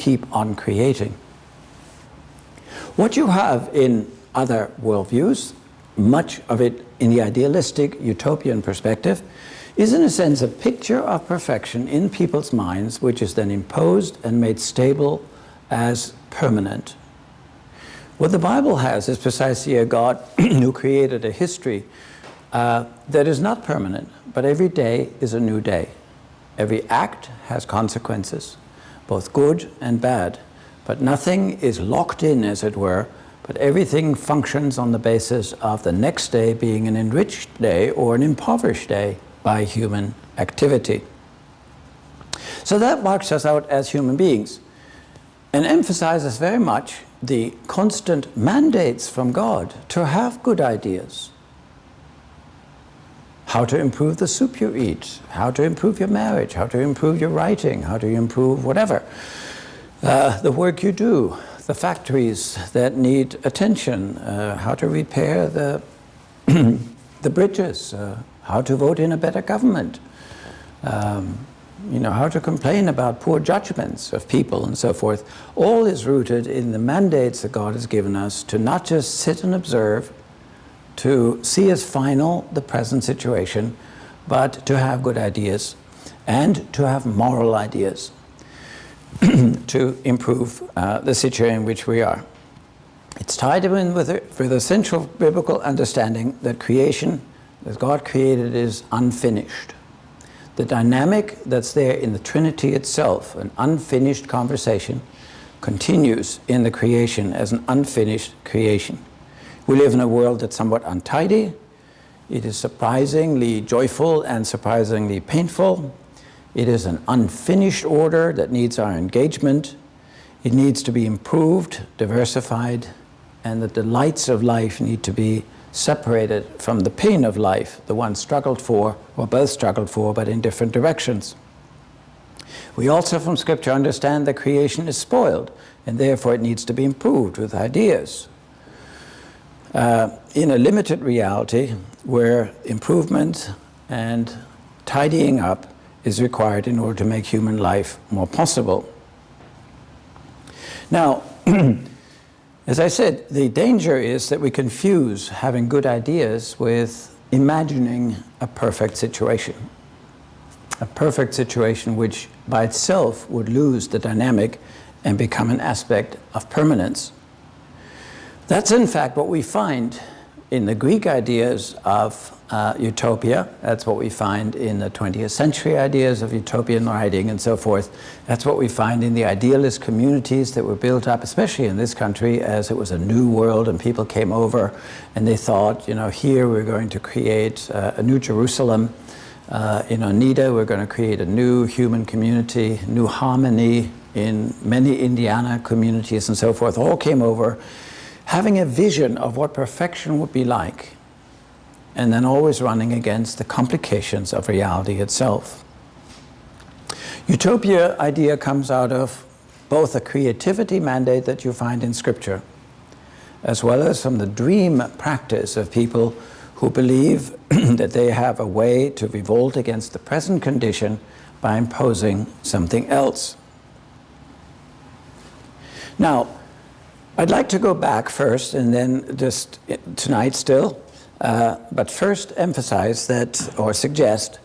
keep on creating. What you have in other worldviews, much of it in the idealistic utopian perspective, is in a sense a picture of perfection in people's minds, which is then imposed and made stable as permanent. What the Bible has is precisely a God who created a history that is not permanent, but every day is a new day. Every act has consequences, both good and bad, but nothing is locked in, as it were, but everything functions on the basis of the next day being an enriched day or an impoverished day by human activity. So that marks us out as human beings and emphasizes very much the constant mandates from God to have good ideas. How to improve the soup you eat, how to improve your marriage, how to improve your writing, how to improve whatever. The work you do, the factories that need attention, how to repair the bridges, how to vote in a better government, how to complain about poor judgments of people and so forth. All is rooted in the mandates that God has given us to not just sit and observe, to see as final the present situation, but to have good ideas and to have moral ideas to improve the situation in which we are. It's tied in with a central biblical understanding that creation, as God created, is unfinished. The dynamic that's there in the Trinity itself, an unfinished conversation, continues in the creation as an unfinished creation. We live in a world that's somewhat untidy. It is surprisingly joyful and surprisingly painful. It is an unfinished order that needs our engagement. It needs to be improved, diversified, and the delights of life need to be separated from the pain of life, the one struggled for, or both struggled for, but in different directions. We also from Scripture understand that creation is spoiled, and therefore it needs to be improved with ideas. In a limited reality where improvement and tidying up is required in order to make human life more possible. Now, as I said, the danger is that we confuse having good ideas with imagining a perfect situation. A perfect situation which by itself would lose the dynamic and become an aspect of permanence. That's in fact what we find in the Greek ideas of utopia. That's what we find in the 20th century ideas of utopian writing and so forth. That's what we find in the idealist communities that were built up, especially in this country, as it was a new world and people came over and they thought, here we're going to create a new Jerusalem. In Oneida, we're going to create a new human community, new harmony in many Indiana communities and so forth. All came over having a vision of what perfection would be like, and then always running against the complications of reality itself. Utopia idea comes out of both a creativity mandate that you find in Scripture, as well as from the dream practice of people who believe that they have a way to revolt against the present condition by imposing something else. Now, I'd like to go back first, and then just tonight still, but first emphasize that, or suggest,